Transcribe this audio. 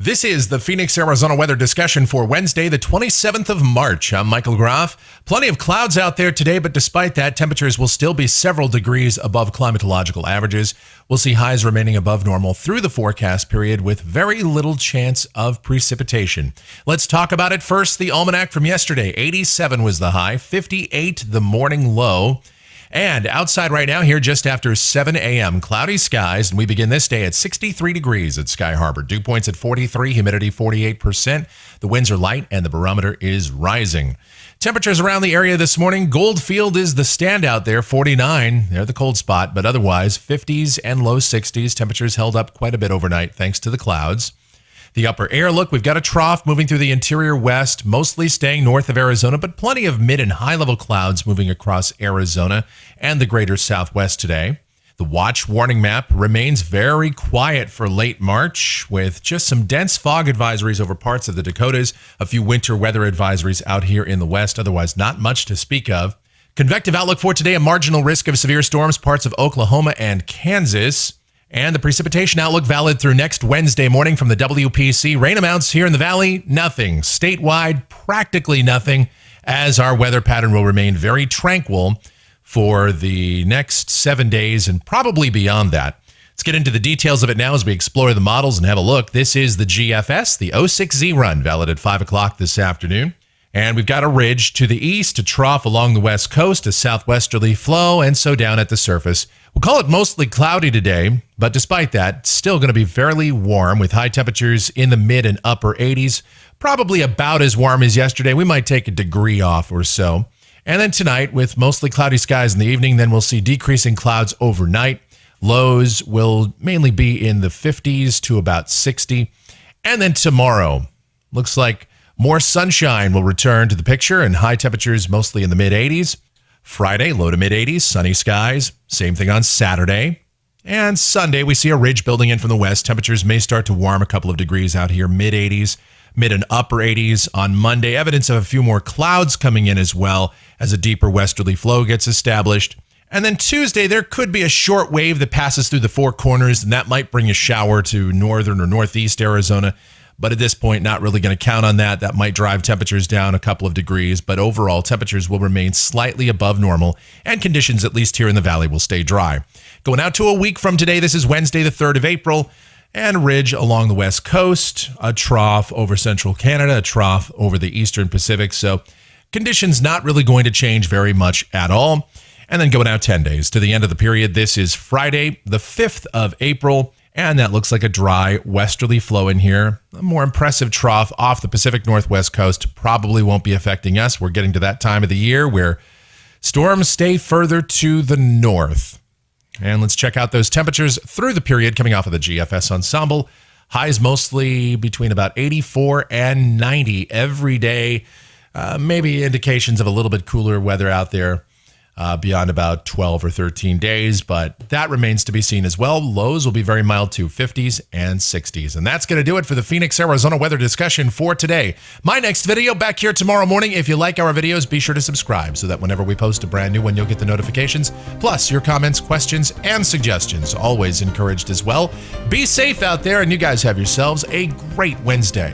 This is the Phoenix, Arizona weather discussion for Wednesday, the 27th of March. I'm Michael Groff. Plenty of clouds out there today, but despite that, temperatures will still be several degrees above climatological averages. We'll see highs remaining above normal through the forecast period with very little chance of precipitation. Let's talk about it first. The almanac from yesterday, 87 was the high, 58 the morning low. And outside right now here just after 7 a.m., cloudy skies, and we begin this day at 63 degrees at Sky Harbor. Dew points at 43, humidity 48%. The winds are light and the barometer is rising. Temperatures around the area this morning, Goldfield is the standout there, 49. They're the cold spot, but otherwise 50s and low 60s. Temperatures held up quite a bit overnight thanks to the clouds. The upper air look, we've got a trough moving through the interior west, mostly staying north of Arizona, but plenty of mid and high-level clouds moving across Arizona and the greater southwest today. The watch warning map remains very quiet for late March, with just some dense fog advisories over parts of the Dakotas, a few winter weather advisories out here in the west, otherwise not much to speak of. Convective outlook for today, a marginal risk of severe storms, parts of Oklahoma and Kansas. And the precipitation outlook valid through next Wednesday morning from the WPC. Rain amounts here in the valley, nothing. Statewide, practically nothing, as our weather pattern will remain very tranquil for the next 7 days and probably beyond that. Let's get into the details of it now as we explore the models and have a look. This is the GFS, the 06Z run, valid at 5 o'clock this afternoon. And we've got a ridge to the east, a trough along the west coast, a southwesterly flow, and so down at the surface. We'll call it mostly cloudy today, but despite that, it's still going to be fairly warm with high temperatures in the mid and upper 80s, probably about as warm as yesterday. We might take a degree off or so. And then tonight, with mostly cloudy skies in the evening, then we'll see decreasing clouds overnight. Lows will mainly be in the 50s to about 60. And then tomorrow, looks like more sunshine will return to the picture and high temperatures mostly in the mid-80s. Friday, low to mid-80s, sunny skies. Same thing on Saturday. And Sunday, we see a ridge building in from the west. Temperatures may start to warm a couple of degrees out here, mid-80s, mid and upper 80s on Monday. Evidence of a few more clouds coming in as well as a deeper westerly flow gets established. And then Tuesday, there could be a short wave that passes through the Four Corners, and that might bring a shower to northern or northeast Arizona. But at this point, not really going to count on that. That might drive temperatures down a couple of degrees, but overall, temperatures will remain slightly above normal, and conditions, at least here in the valley, will stay dry. Going out to a week from today, this is Wednesday, the 3rd of April, and a ridge along the west coast, a trough over central Canada, a trough over the eastern Pacific. So conditions not really going to change very much at all. And then going out 10 days to the end of the period, this is Friday, the 5th of April. And that looks like a dry westerly flow in here. A more impressive trough off the Pacific Northwest coast probably won't be affecting us. We're getting to that time of the year where storms stay further to the north. And let's check out those temperatures through the period coming off of the GFS ensemble. Highs mostly between about 84 and 90 every day. Maybe indications of a little bit cooler weather out there. Beyond about 12 or 13 days, but that remains to be seen as well. Lows will be very mild to 50s and 60s. And that's going to do it for the Phoenix, Arizona weather discussion for today. My next video back here tomorrow morning. If you like our videos, be sure to subscribe so that whenever we post a brand new one, you'll get the notifications. Plus, your comments, questions, and suggestions always encouraged as well. Be safe out there, and you guys have yourselves a great Wednesday.